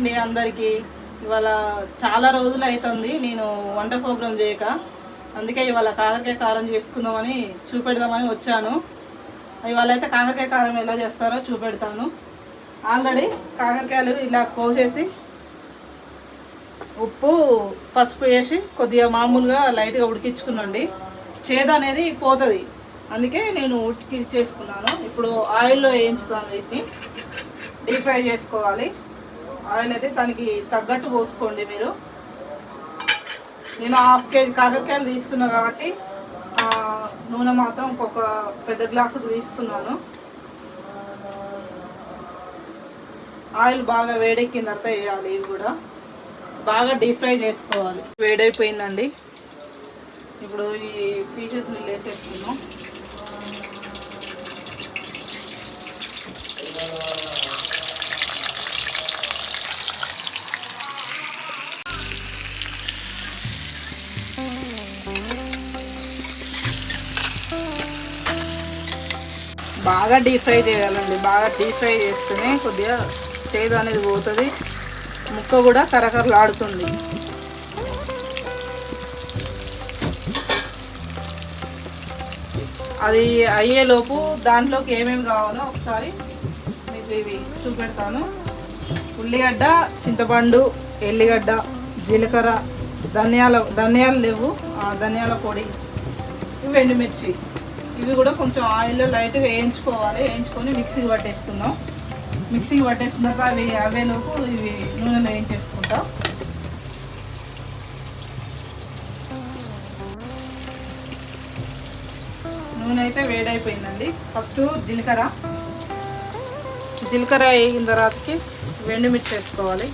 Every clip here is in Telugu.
అండి అందరికీ. ఇవాళ చాలా రోజులు అవుతుంది నేను వంట ప్రోగ్రాం చేయక, అందుకే ఇవాళ కాకరకాయ కారం చేసుకుందామని చూపెడదామని వచ్చాను. ఇవాళ అయితే కాకరకాయ కారం ఎలా చేస్తారో చూపెడతాను. ఆల్రెడీ కాకరకాయలు ఇలా కోసేసి ఉప్పు పసుపు వేసి కొద్దిగా మామూలుగా లైట్గా ఉడికించుకున్నాండి. చేదు అనేది పోతుంది, అందుకే నేను ఉడికించేసుకున్నాను. ఇప్పుడు ఆయిల్లో వేయించుతాను. వీటిని డీప్ ఫ్రై చేసుకోవాలి. ఆయిల్ అయితే దానికి తగ్గట్టు పోసుకోండి మీరు. నేను 1/2 kg కాకరకాయలు తీసుకున్నా కాబట్టి నూనె మాత్రం ఒక పెద్ద గ్లాసుకు తీసుకున్నాను. ఆయిల్ బాగా వేడెక్కిన తర్వాత వేయాలి. ఇవి కూడా బాగా డీప్ ఫ్రై చేసుకోవాలి. వేడైపోయిందండి. ఇప్పుడు ఈ పీసెస్ని వేసేసుకున్నాం. బాగా డీప్ ఫ్రై చేయాలండి. బాగా డీప్ ఫ్రై చేస్తేనే కొద్దిగా చేదు అనేది పోతుంది, ముక్క కూడా కరకరలాడుతుంది. అది అయ్యేలోపు దాంట్లోకి ఏమేమి కావాలో ఒకసారి మీకు ఇవి చూపెడతాను. ఉల్లిగడ్డ, చింతపండు, ఎల్లిగడ్డ, జీలకర్ర, ధనియాలు లేవు, ధనియాల పొడి, ఎండుమిర్చి. ఇవి కూడా కొంచెం ఆయిల్లో లైట్గా వేయించుకోవాలి. వేయించుకొని మిక్సీకి పట్టేసుకుందాం. మిక్సీకి పట్టేసుకున్నాక అవి అవేలోపు ఇవి నూనెలో వేయించేసుకుంటాం. నూనె అయితే వేడైపోయిందండి. ఫస్ట్ జీలకర్ర వేగిన తర్వాతకి ఎండుమిర్చి వేసుకోవాలి.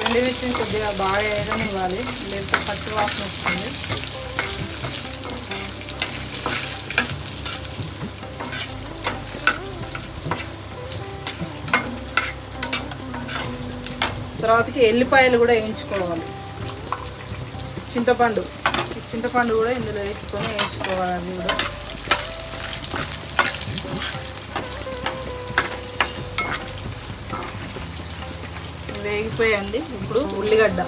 ఎండుమిర్చిని కొద్దిగా బాగా వేయనివ్వాలి, లేకపోతే పచ్చి వాసన వస్తుంది. తర్వాతకి ఎల్లిపాయలు కూడా వేయించుకోవాలి. చింతపండు కూడా ఇందులో వేసుకొని వేయించుకోవాలి. అది కూడా వేగిపోయండి. ఇప్పుడు ఉల్లిగడ్డ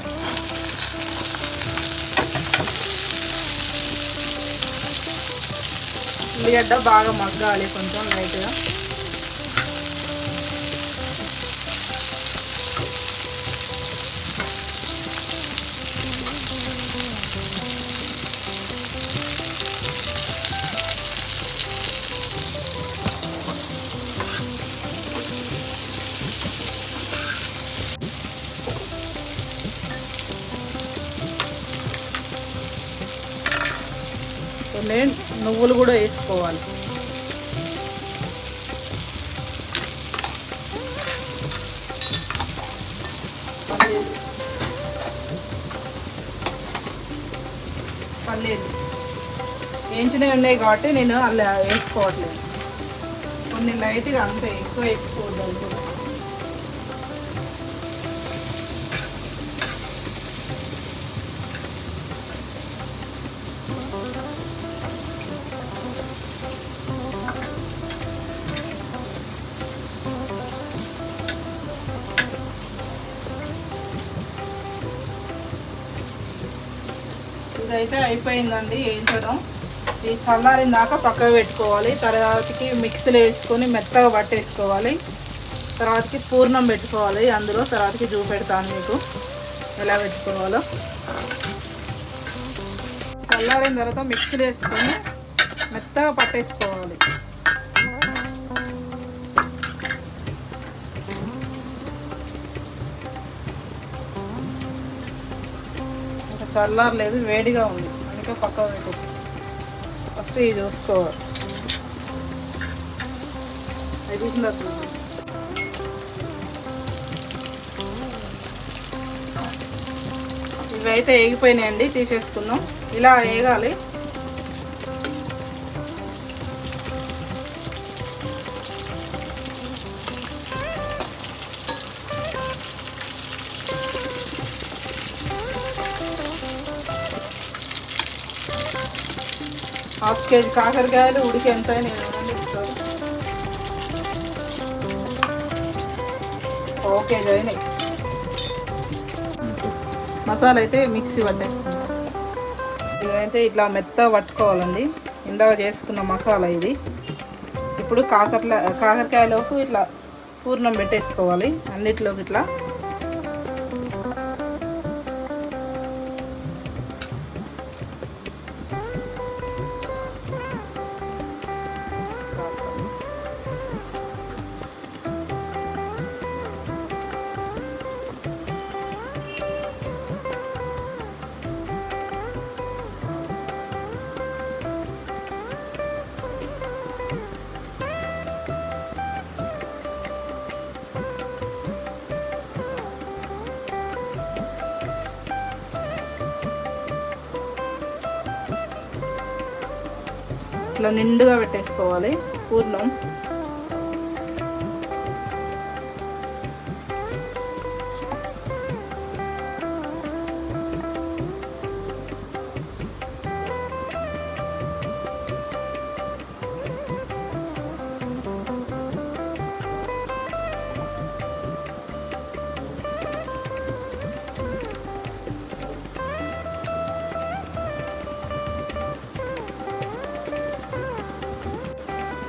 బాగా మగ్గాలి కొంచెం లైట్గా. నువ్వులు కూడా వేసుకోవాలి. పల్లీలు వేయించినవి ఉన్నాయి కాబట్టి నేను అలా వేసుకోవట్లేదు. కొన్ని లైట్గా అంతే, ఎక్కువ వేసుకోవద్దు. అది కూడా ఇదైతే అయిపోయిందండి వేయించడం. ఇది చల్లారిన దాకా పక్కకు పెట్టుకోవాలి. తర్వాతకి మిక్సీలో వేసుకొని మెత్తగా పట్టేసుకోవాలి. తర్వాతకి పూర్ణం పెట్టుకోవాలి అందులో. తర్వాతకి చూపెడతాను మీకు ఎలా పెట్టుకోవాలో. చల్లారిన తర్వాత మిక్సీలో వేసుకొని మెత్తగా పట్టేసుకోవాలి. చల్లారలేదు, వేడిగా ఉంది, అందుకే పక్కకు పెట్టేసి ఫస్ట్ ఇది చూసుకోవాలి. అది తీసిన ఇవి అయితే వేగిపోయినాయండి, తీసేసుకుందాం. ఇలా వేగాలి. హాఫ్ కేజీ కాకరకాయలు ఉడికి ఎంత అయినా ఓకే అయినాయి. మసాలా అయితే మిక్సీ పట్టేస్తుంది. ఇదైతే ఇట్లా మెత్తగా పట్టుకోవాలండి. ఇందాక చేసుకున్న మసాలా ఇది. ఇప్పుడు కాకరకాయలోకి ఇట్లా పూర్ణం పెట్టేసుకోవాలి అన్నిటిలోకి ఇట్లా. ఇట్లా నిండుగా పెట్టేసుకోవాలి పూర్ణం.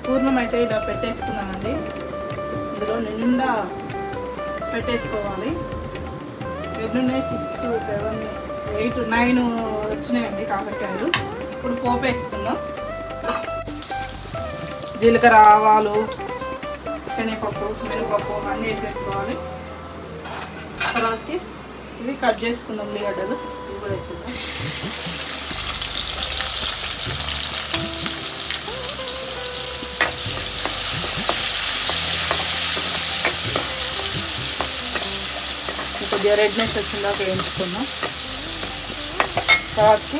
పూర్ణం అయితే ఇలా పెట్టేసుకున్నానండి. ఇందులో నిండా పెట్టేసుకోవాలి. ఎన్నున్నాయి? 6, 7, 8, 9 వచ్చినాయండి కాకరకాయలు. ఇప్పుడు పోపేస్తున్నాం. జీలకర్ర, ఆవాలు, శనగపప్పు, మినపప్పు అన్నీ వేసేసుకోవాలి. తర్వాత ఇవి కట్ చేసుకున్నాం ఉల్లిగడ్డలు, ఇవి కూడా వేసుకుందాం. కొద్దిగా రెడ్నెస్ వచ్చిందాక వేయించుకున్నాం. తర్వాత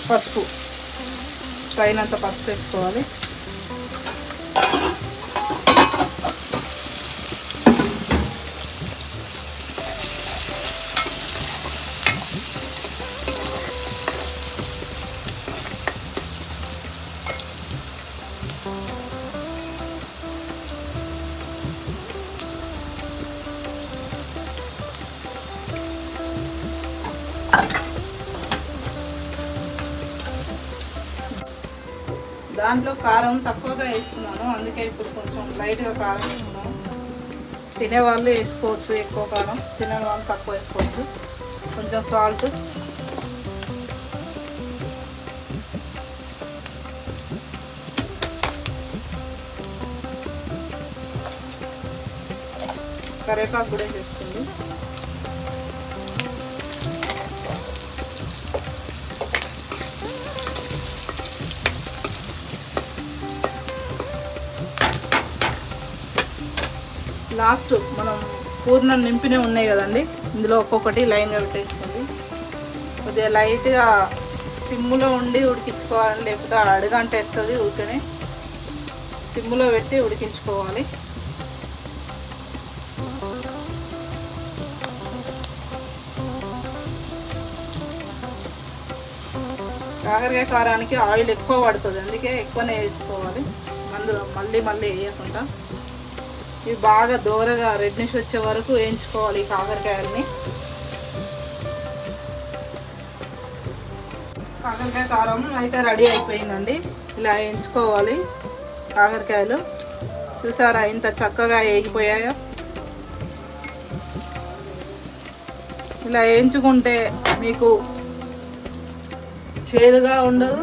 పసుపు, పైనంత పసుపు వేసుకోవాలి. దాంట్లో కారం తక్కువగా వేసుకున్నాను, అందుకే ఇప్పుడు కొంచెం లైట్గా కారం వేసుకున్నాను. తినేవాళ్ళు వేసుకోవచ్చు ఎక్కువ కారం, తినని వాళ్ళు తక్కువ వేసుకోవచ్చు. కొంచెం సాల్ట్, కరివేపాకు కూడా వేసుకోండి. లాస్ట్ మనం పూర్ణం నింపినే ఉన్నాయి కదండి, ఇందులో ఒక్కొక్కటి లైన్గా పెట్టేసుకోండి. కొద్దిగా లైట్గా సిమ్ములో ఉండి ఉడికించుకోవాలి, లేకపోతే అడుగంటేస్తుంది. ఊరికనే సిమ్ములో పెట్టి ఉడికించుకోవాలి. కాకరకాయ కారానికి ఆయిల్ ఎక్కువ పడుతుంది, అందుకే ఎక్కువనే వేసుకోవాలి. అందులో మళ్ళీ వేయకుండా ఇవి బాగా దూరగా రెడ్నిష్ వచ్చే వరకు వేయించుకోవాలి ఈ కాకరకాయలని. కాకరకాయ కారం అయితే రెడీ అయిపోయిందండి. ఇలా వేయించుకోవాలి కాకరకాయలు. చూసారా ఇంత చక్కగా వేగిపోయాయో? ఇలా వేయించుకుంటే మీకు చేదుగా ఉండదు,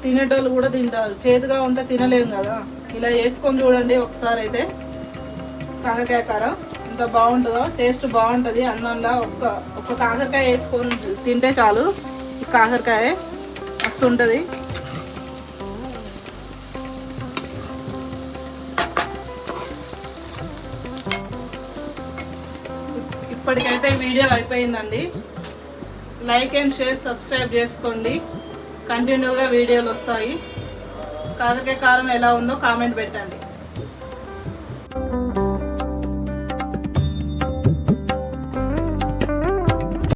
తినేటోళ్ళు కూడా తింటారు. చేదుగా ఉంటే తినలేము కదా. ఇలా వేసుకొని చూడండి ఒకసారి. అయితే కాకరకాయ కారం ఎంత బాగుంటుందో, టేస్ట్ బాగుంటుంది. అన్నంలో ఒక్క కాకరకాయ వేసుకొని తింటే చాలు. కాకరకాయ మస్తు ఉంటుంది. ఇప్పటికైతే వీడియో అయిపోయిందండి. లైక్ అండ్ షేర్, సబ్స్క్రైబ్ చేసుకోండి. కంటిన్యూగా వీడియోలు వస్తాయి. కాకరకాయ కారం ఎలా ఉందో కామెంట్ పెట్టండి.